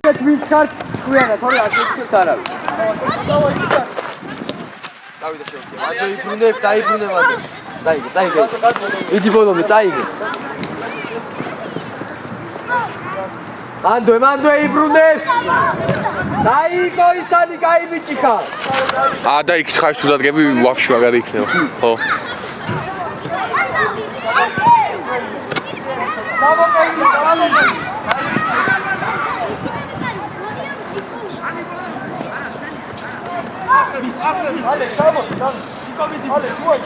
ისეთ ვინც ხართ ხვიანა თორე არ შეჩვენს არავის დავიდა შევქია მანდ იბრუნებ დაიბრუნე მანდ წაიგე იდი ბოლომდე წაიგე მანდ იბრუნებ დაიკო ისანი გაიმიჭიქა და იქ ხარ თუ დადგები ვაფშე მაგარი იქნება ხო Ale, čamo, ale, čuvaj.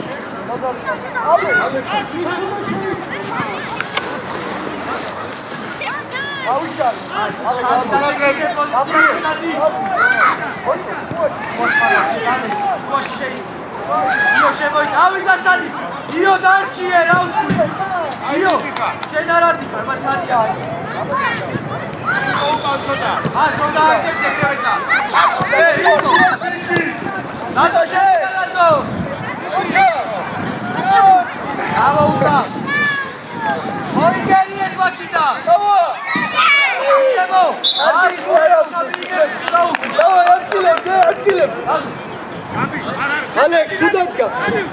Alex, sudatka.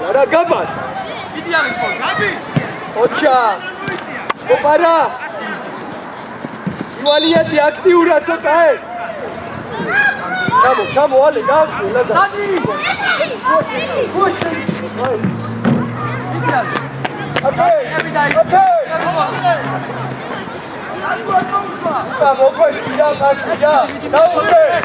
Ara gabat. Idi Alex, gabi. Ocha. Opara. Ivaliati aktiura ცოტა ე. Chamo, Ale, davsqvi, Lazar. Dadi. Idi Alex. Okay. Da mokwetsida pasida. Daure.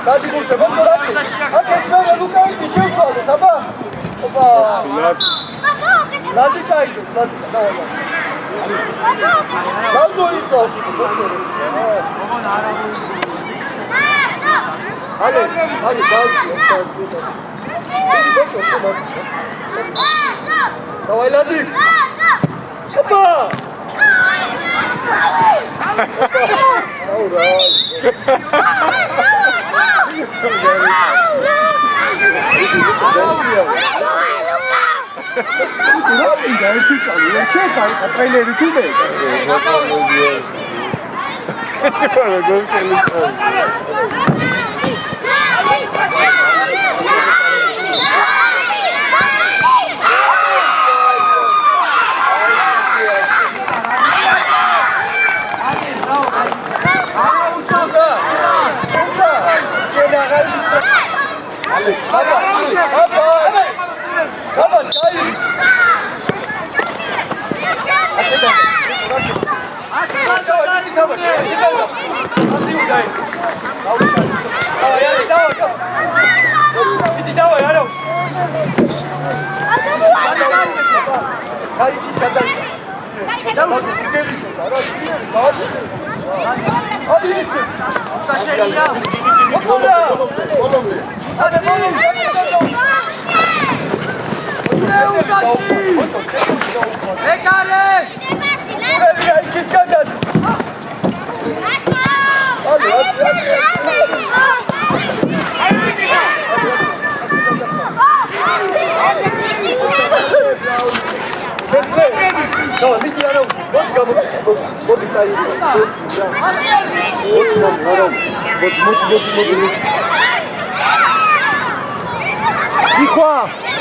Dadi muszę, motorati. Aket mene Lukaiti shevtsvalo, taba. Opa. Lazika idu, Lazika, davai. Lazo iso. Ale, davsqvi. Idi bocho, opa. Davai Lazik. Opa!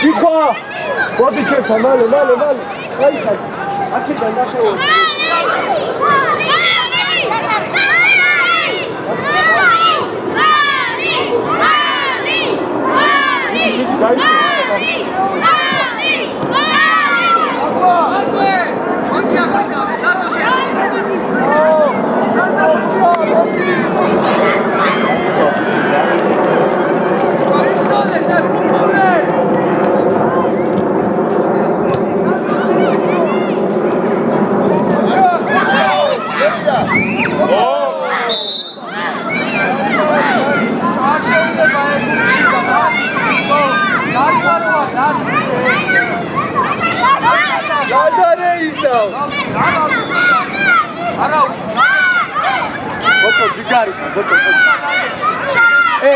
Диква! Вот и что, мало. Ай, а ты да нашел.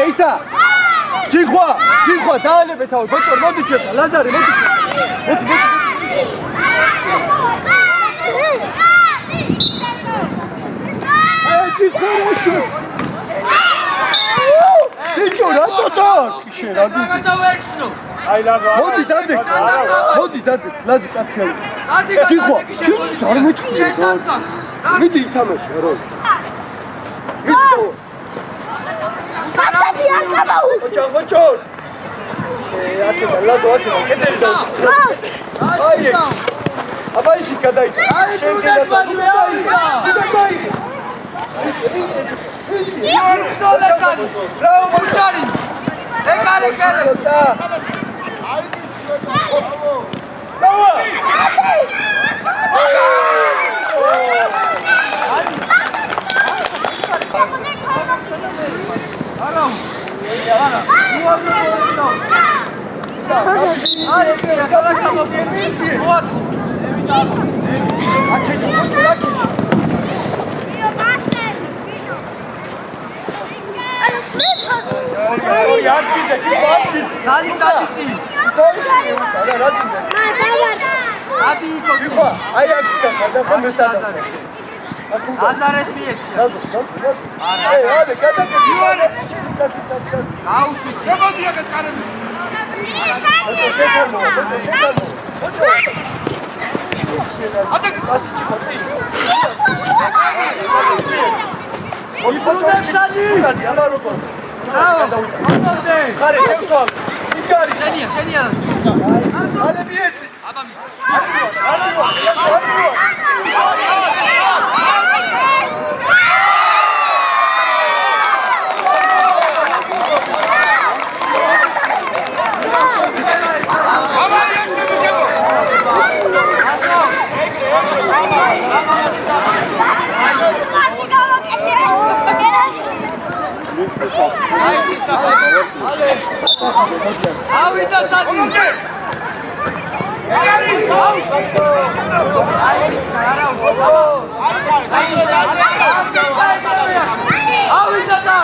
Ისა! ჯიხვა, დაალებ თავი, ბოჭო, მოდი ჩემთან, ლაზარე, მოდი. Тичо, რატო так? შენ რა გიქ? აი ლაზო. მოდი დადეკ. მოდი დადეკ. ლაზი კაცი არის. ჯიხო, შენ არ მეტყვი. მიდი ითამაშე რო. მიდი და. კაცები არ გამაუწ. ოჭო. ათე ლაზო ათე კეთილი და. აი. აბა ის გადაიჭა. შენ გადაიჭა. აზარეს მიეცია. გაუშვით. შემოდია გეწყარები. იბუნებსანი. რაო, მომდე. ხარე, შევსვამ. იგარი. შენია. ალე მიეცი. აბა მი. ავიდა სადი. ავიდა და.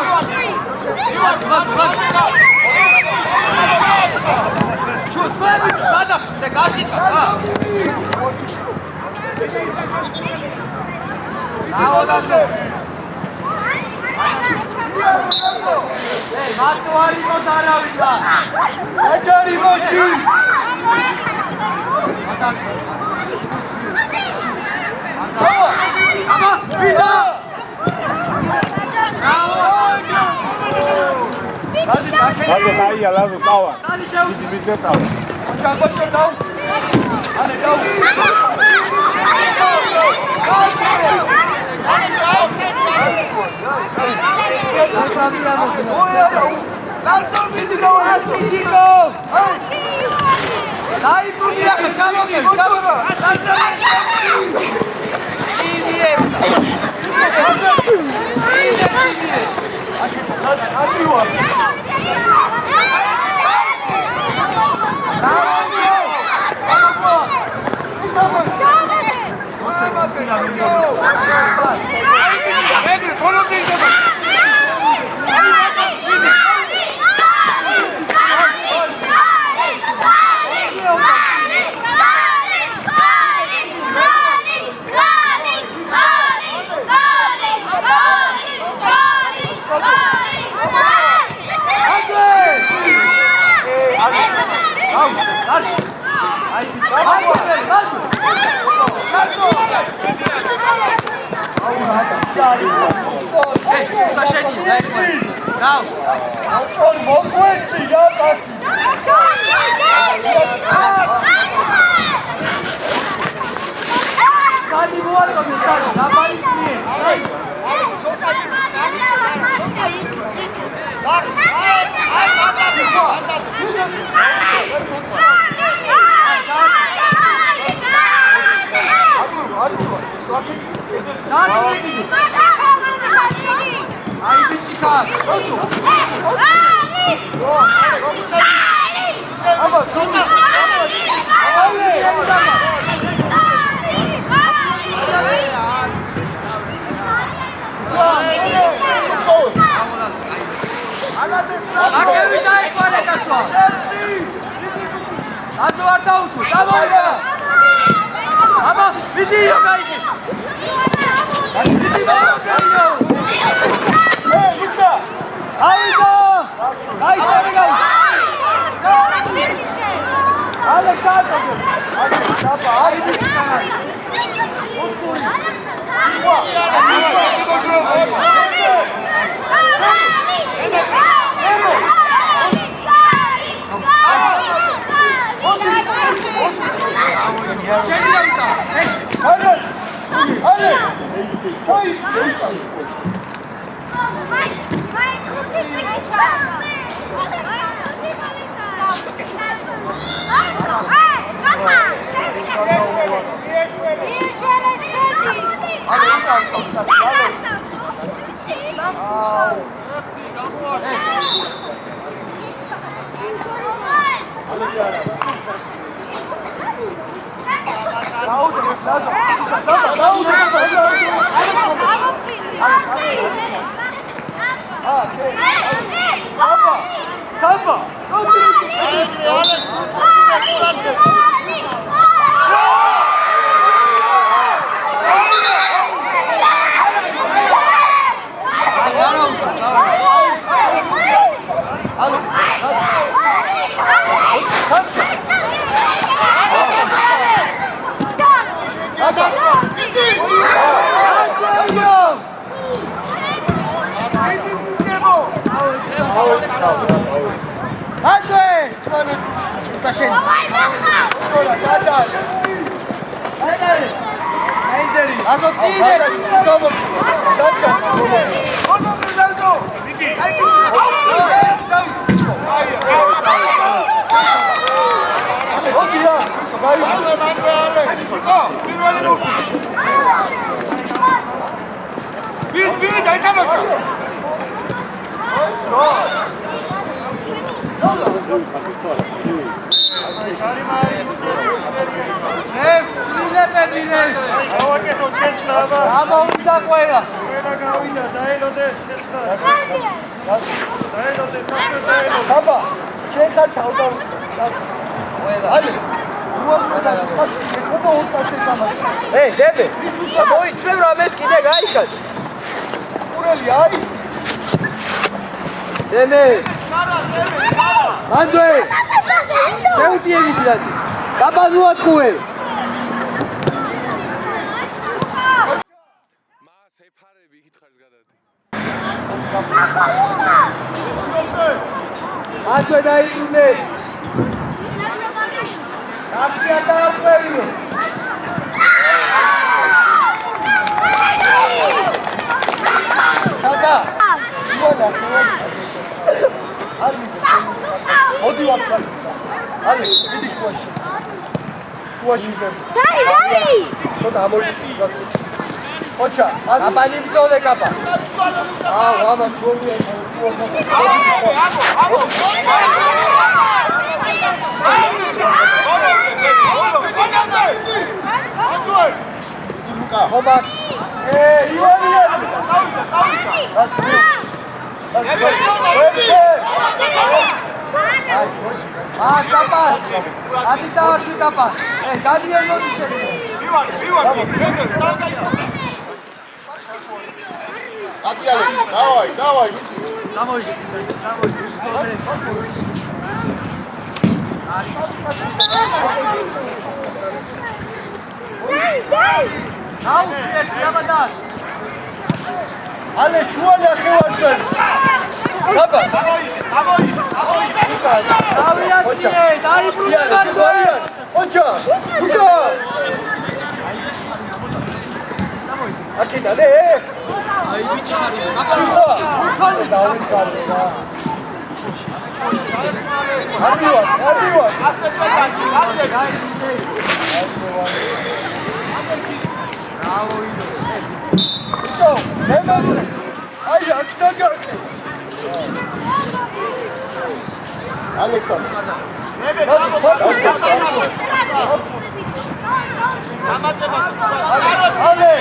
ჩუთვები სადა და გაშიცა. აოდასო. მათვარი მოსარავიდა. ეჯარი მოჩი. აბა, ვიდა. ლაზო დაია, ლაზო დავა. სადი შეუძი. ვიდე დავა. ჩაგოჭო დავა. ალე დავა. ლაზო მიდი დავა. ასიდიკო. აი ბუნია ხაჭამოგე, ჩამოგე. იდიე. Aba, video guys. ავიდა! გაიწარე გაიწარე! ალექსანდრე! აბა, აიდი!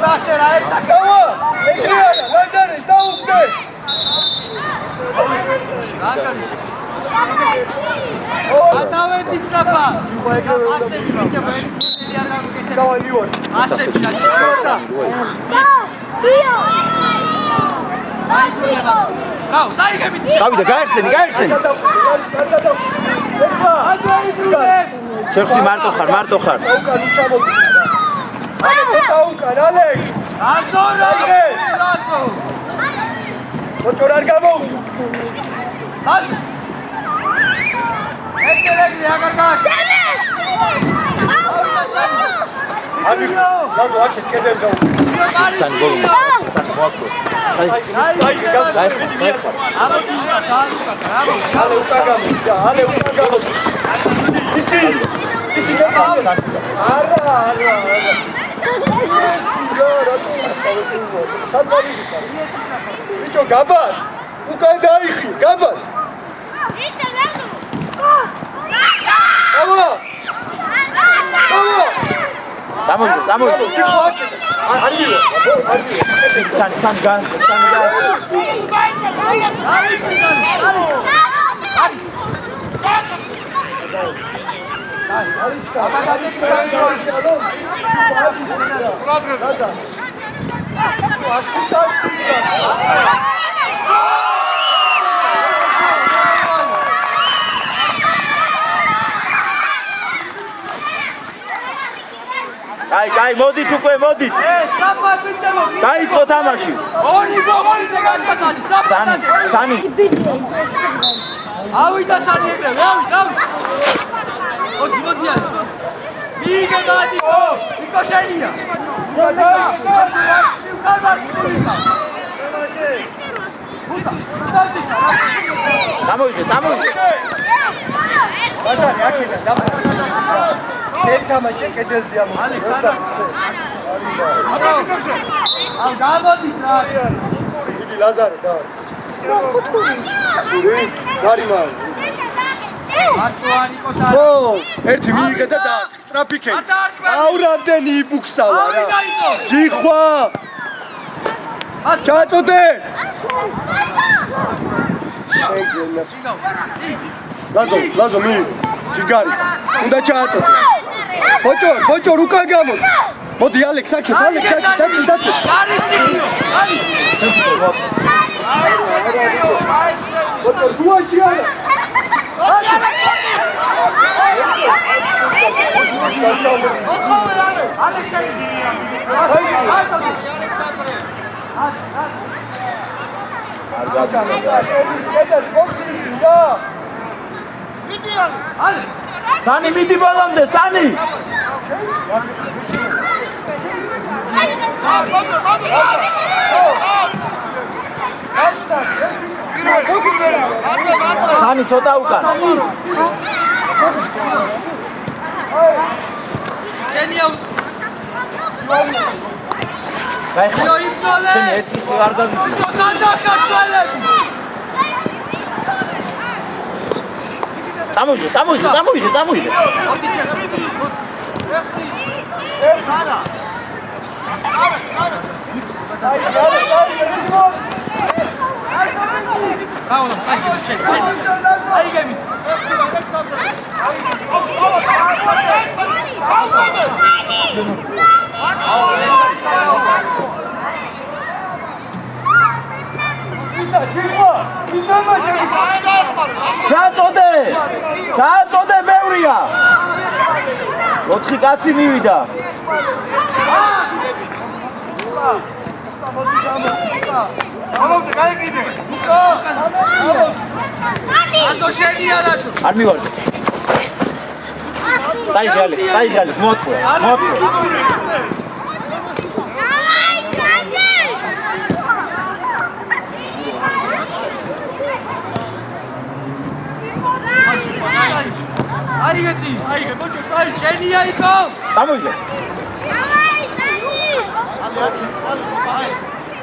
Dașera, exact! Da, mă! E greu, la dare, dau ჩაუტე. Ataveti ტრაფა. ასე ვიჭებო, ერთი არ გამოგეთე. დავაი ლივონ. ასე ვიჭა. აი შეიძლება. გაუ, დაიგებით. გავიდა, გაიხსენი. შევხვდი მარტო ხარ. უკან ჩამოდი. ალექს უკან, ალექს. ასო რა. ასო. მოჭორ არ გამოუშვი. ასო. ეთერები აღარ გააკეთე. აი, ლაზო აქეთ კედელ გაუ. სან გოლი. სან მოაწყო. აი, ამოდი და ძალუკა, ale უკან გამოდი, ale უკან გამოდი. იცი გასაგები. არა. ბიჭო, გაბარ. უკან დაიხი, გაბარ. Samuel. San gan. Კაი, მოდით უკვე, მოდით. ტრაფა ვიჭებო. დაიწყო თამაში. ორი გოლი დაგასაცანი. Sani. ავიდა სანი ეგრევე, ავიდა. მოდი არის. მიგე გადიკო, იქო შენია. Samuel. ბაზარი აქედან დამაყრა. თამაში კედელზე ამოდი. ალექსანდრ. ამ გამოდი რა. იგი ლაზარე და. გარიმან. ასოანი კოტარი. ო, ერთი მიიღე და ტრაფიკე. აუ რამდენი იბუქსავა რა. ჯიხვა. ჩაწოდე. ლაზო მი. ჯიგარი. უნდა ჩააწოდე. ბოჭორ უკან გამოდი. მოდი ალექს აქეთ, დაწი. არის. ბოჭორ ჯუაში არა. Sani მიდი ბოლომდე, Sani. Sani ცოტა უკან. გენია. გაიხსენ. იო იმწოლე. შენ ერთი არ დავიცი. სანდაკაცვალები. წამოვიდე. მოდი ჩემ. არა. რაულა, აიგები. ჩააწოდე მეურია. 4 კაცი მივიდა. ასო შენია რატო? არ მივარდი. საიჯალე, მოთქვა. არიგეთი, აიგე, ბოჭო, აი, შენია იქო. წამოვიდე.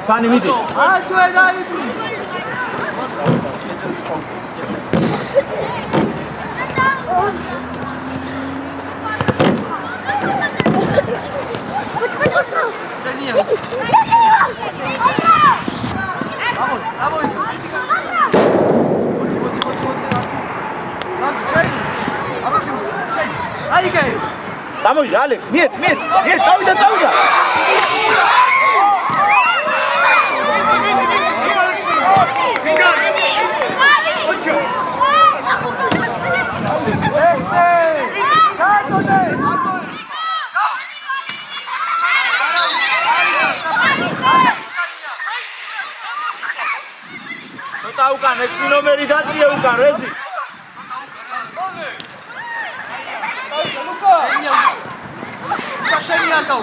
Sani მიდი. აჩვე დაიბი. შენია. წამოიღე ალექს, მიეც, წავიდა. ცოტა უკან 6 ნომერი დაწიე უკან რეზი. შენია გაუ.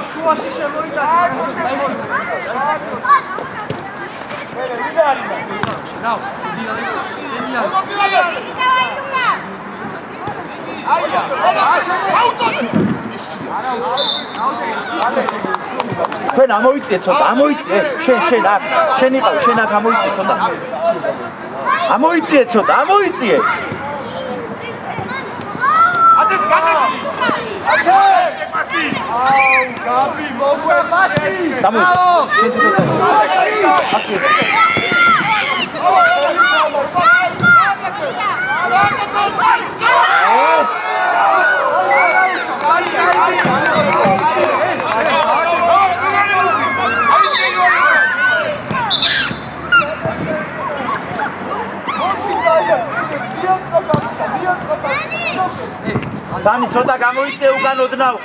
შუაში შემოიდა. თქვენ ამოიწიე ცოტა, შენ აქ, შენ იყავ, შენ აქ ამოიწიე ცოტა. ამოიწიე ცოტა, ამოიწიე. გაბი მოგვეპასი. შენ თვითონ ასე. Sani, ცოტა გამოიწე უკან ოდნავ.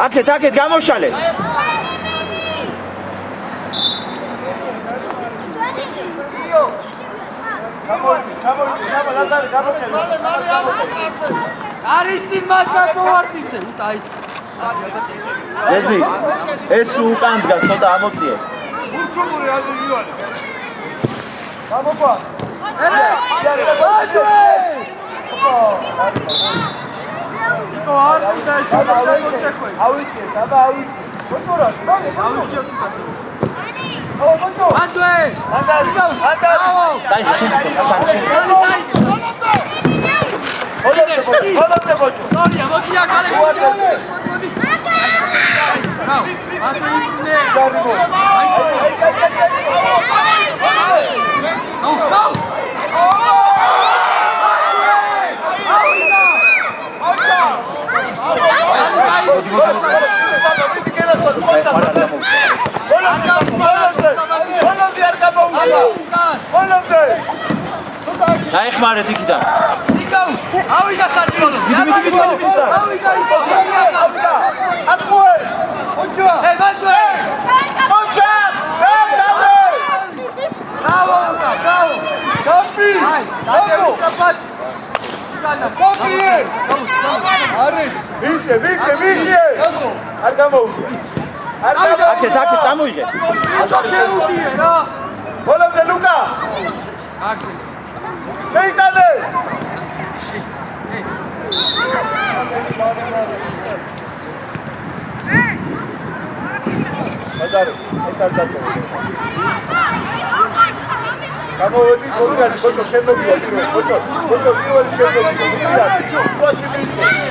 აქეთ გამოშალე. არის სიმაგრა მოარტიცე, უტაი. ეზი, ეს უკან დგას, ცოტა ამოწიე. ურცულური ადრიგვარი. გამოგვა. დაეხმარეთ იქიდან. ნიკაუს, ავიდა საჭირო. ავიდა იყო. აკუე. ოჩა. ბანდვე. ოჩა. ბრავო, ბრავო. გაბი. ბრავო. გაბი. არის. ვიცე. არ გამოუშვი. აქეთ წამოიღე. ასო შეუდიე რა. ბოლომდე ლუკა. აქ. შეიტანე. ეს არ დატოვე. გამოვედი გოლგანი, ბოჭო შემოგია პირველ, ბოჭო პირველი შემოგია. ბოჭო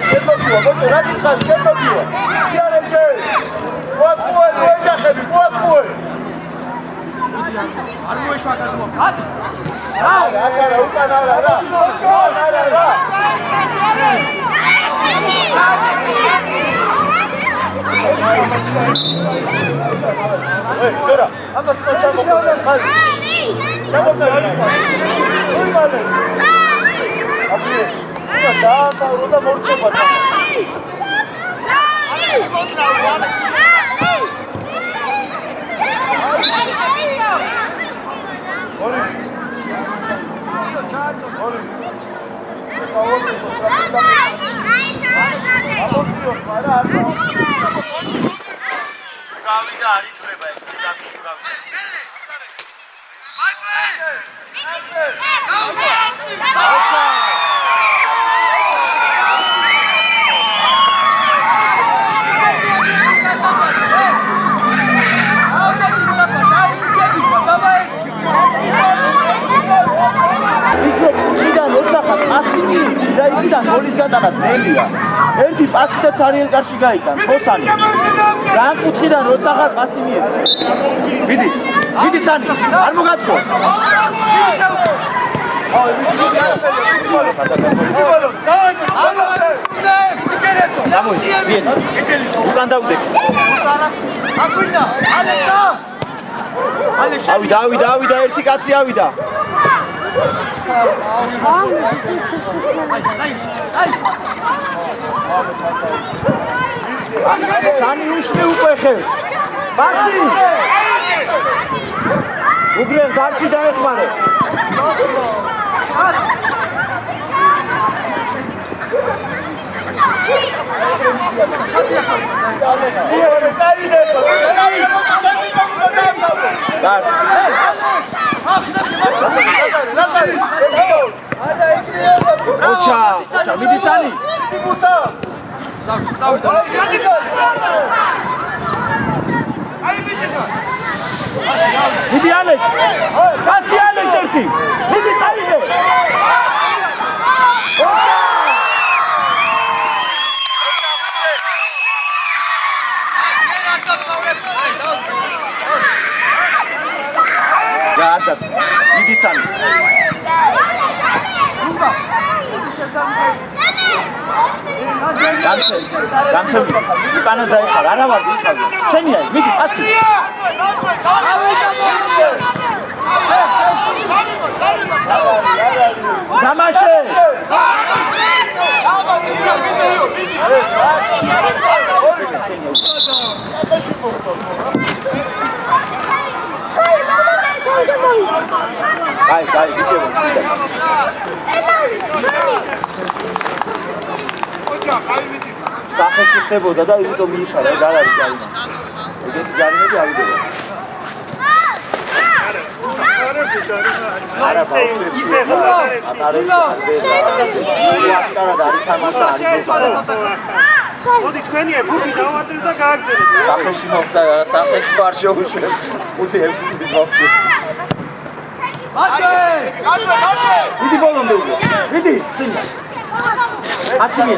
შემოგია, ბოჭო რა გიხარ, შემოგია. იარეჯე. ყუე, ოჯახები, ყუე. არ მოეშვა გადმო. არა, უკან არა. არა. Dora, ამას წოჩა მოხდა. ხაზი. გამოსაი. ოიმალე. აბი. და როდა მორჩება. ალექსი მოძრაო, ალექსი. ორი. ორი. გავიდა არ იწრება ეს გამიგა. იქიდან გოლის გატანა ძნელია. ერთი პასითაც არიელ კარში გაიტან, ხოსანი. ძალიან კუთხიდან როცა ხარ პასი მიეცა. ვიდი სანი, არ მოგატყოს. უკან დავდე. ავიდა, ერთი კაცი ავიდა. სანი უშნე უკვე ხევს. ბასი! უგრევ დარჩი დაეხმარე. ოჩა, მიდი სანი. მიდი ალექს. კაცი ალექს ერთი. მიდი წაიღე. გაატას. მიდი სანი. განცე უკანას დაიხარ, არა ვარ იქარ. შენია, მიდი, პასი. დამაშე. აი, ვიჭებო. სახეში ხდებოდა და იმიტომ მიიხარა, რა არის ჯარიმა. ეგეთი ჯარიმები ავიდება. არა, ისე მოდი თქვენია ბუქი დავარდეთ და გააგზავნეთ. სახეში მოხდა, სახეში არ შეუშვეს. უცი ემსიტის მოხდა. Gade! Vidi bolondu. Vidi, sinja. Asimi.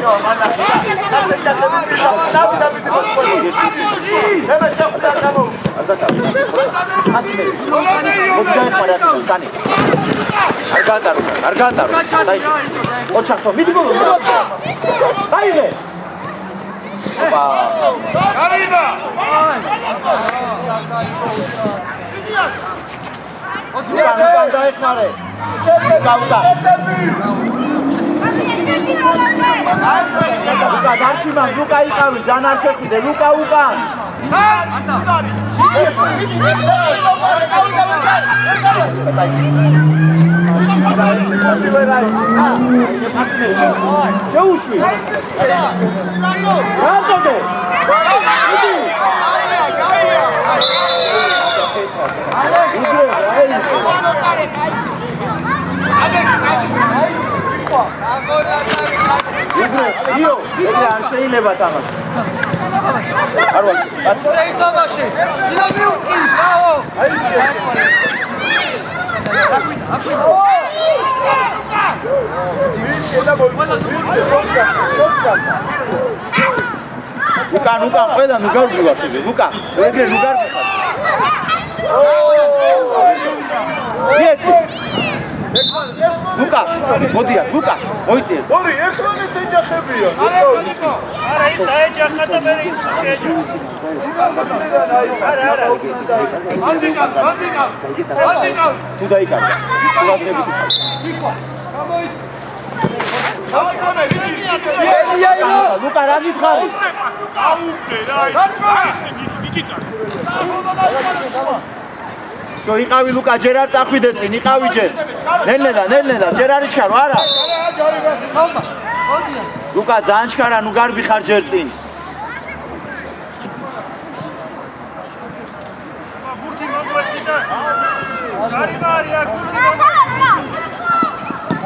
Luka, darsi man, Luka ikave, zanar shekhide, Luka ukan. Io, შეიძლება თამაში. არ ვარ პასი წეი თამაში იდა მიუწი ბრავო ლუკა ყველა ნუ გარბივარ ლუკა ეგრე ნუ გარბიხარ იეცი ლუკა მოდია ლუკა მოიწიე ორი ერთმანეთს ეჯახებიან არა ის დაეჯახა და მე ის შეეჯახა თუ დაიკარგა თუ გადღები ლუკა რა გითხარი იყავი ლუკა ჯერ არ წახვიდე წინ იყავი ჯერ ნელ-ნელა ჯერ არ იჩქარო არა ლუკა ძალიან ჩქარა ნუ გარბი ხარ ჯერ წინ გურთი მოგვეცი და გარიბარია გურთი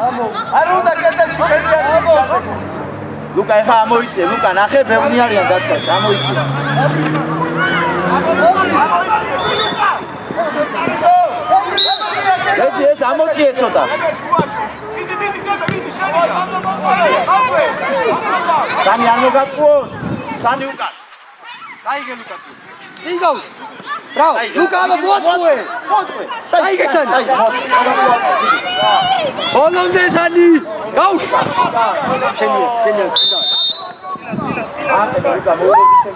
არ უნდა კეთილში შეგვიარდო ლუკა ეხა ამოიწე ლუკა ნახე ბევრი არიან დაცვაში ამოიწე ეს ამოწიე ცოტა სანი არ მოგატყუოს სანი უკან დაიგე ლუკაცი იგავს ბრავო ლუკა აბა მოატყუე დაიგე სანი ბოლომდე სანი გავშვა შენია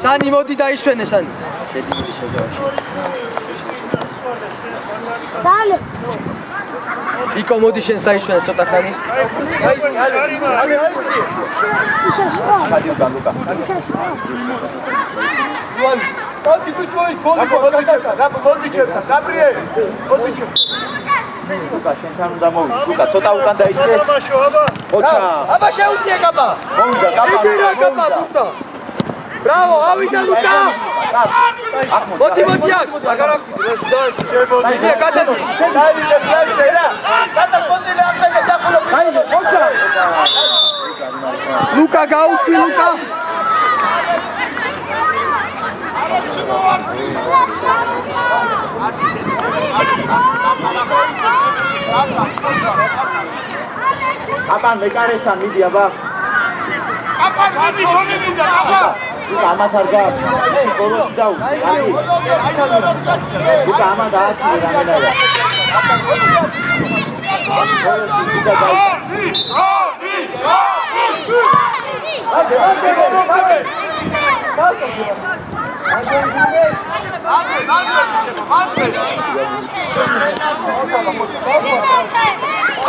სანი მოდი დაისვენე სანი შედი შეგავაში დალე იკო მოდი შენს დაისვენე ცოტა ხანი Pode continuar, pode chegar, Gabriel, pode chegar. ლუკა შენთან უნდა მოვიდე ლუკა ცოტა უკან დაიცე ოჩა აბა შეუძლია გაბა მოვიდა იგირა გაბა ბუტა ბრავო ავიდა ლუკა მოდი აქ აგარ ახდას შეგვიძლია გადადი დაიდე რა გადა პოზიციაზე აღდგა დახულო დაიდე ოჩა ლუკა გაუშვი ლუკა აბან მეკარესთან მიდი აბა აბა მიდი ხონი მინდა აბა ლუკა ამას არ გა ბოლოს დაუ ლუკა ამა დააცილე რამენაა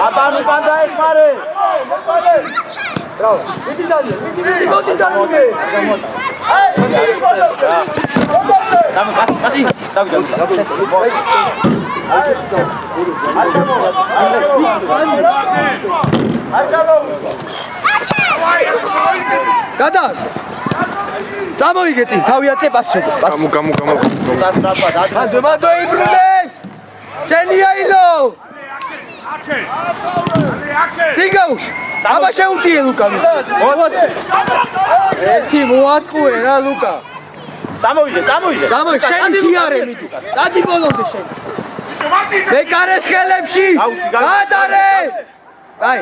აბან უკან დაეხმარე ბრავო მიდი დალია მიდი დალია დამ პასი წავიდა გადა წამოიგე წინ თავი აწე პასში გამო დასწრაფა დადო ზემადო იბრუნე შენია ილო ციგაუშ აბა შეუტიე ლუკა ერთი მოატყუე რა ლუკა წამოვიდე წამოიგე შენი თიარე მიდი წადი ბოლომდე შენ მეკარეს ხელებში გადარე აი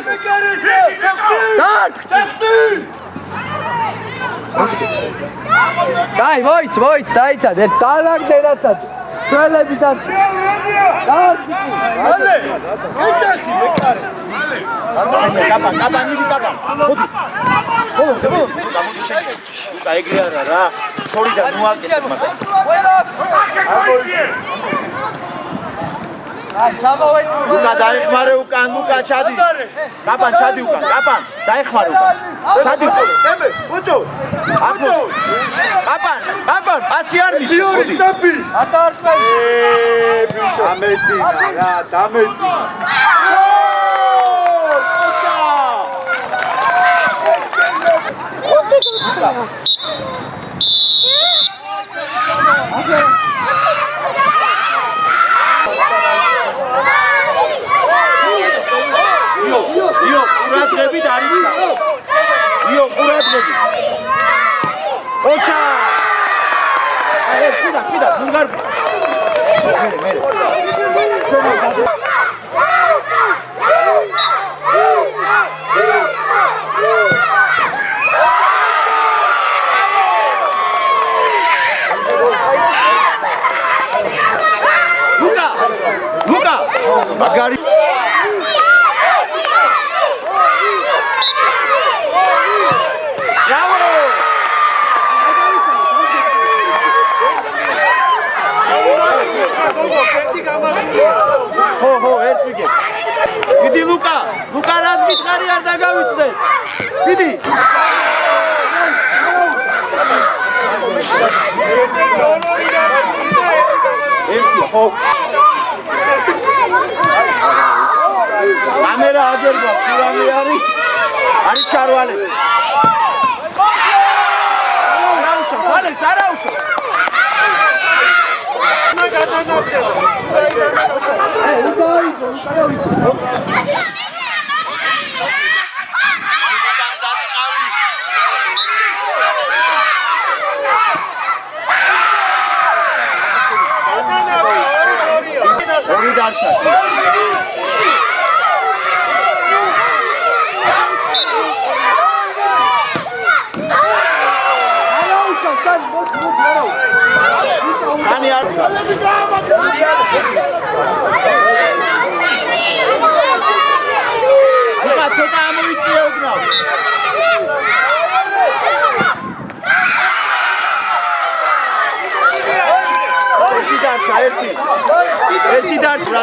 დაი მოიც დაიცად ერთ დალაგდე რაცად თველებისად Ale, ეცახი მეკარე. კაპან მიდი კაპან მოდი მოდი და ეგრე არა რა შორიდან ნუ აკეთებ მაგრამ ლუკა დაეხმარე უკან ლუკა ჩადი კაპან ჩადი უკან კაპან დაეხმარე უკან ჩადი ემე ბუჭო ბუჭო კაპან პასი არ მის იორი სტაფი ატარკველი ბიჭო დამეცინა რა დამეცინა იო ყურადღებით არის იო ყურადღებით ოჩა მაგარი ხო, ერთ ვიგებ. მიდი ლუკა რას გითხარი არ დაგავიწყდეს. მიდი. ერთი ხო. კამერა აგერბა, ფურამი არის ჩარვალე. არაუშავს, ალექს, არაუშავს. ორი დარჩა. Ani ar. Აკა ცოტა ამოიწიოდნავ. ერთი დარჩა, ერთი. ერთი დარჩა.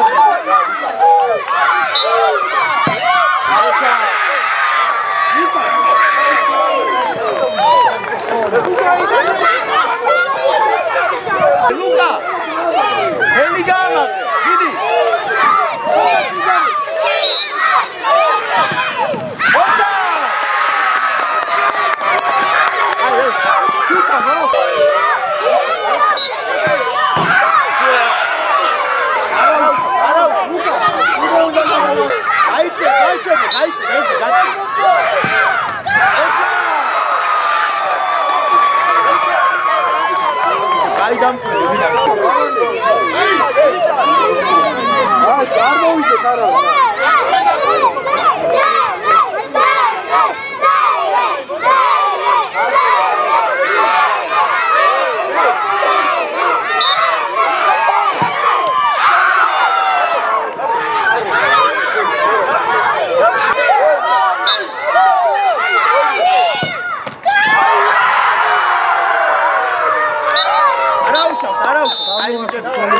Luca! Eli gama! Vidi! Ocha! არ მოვიდეს არა არაუშავს, აი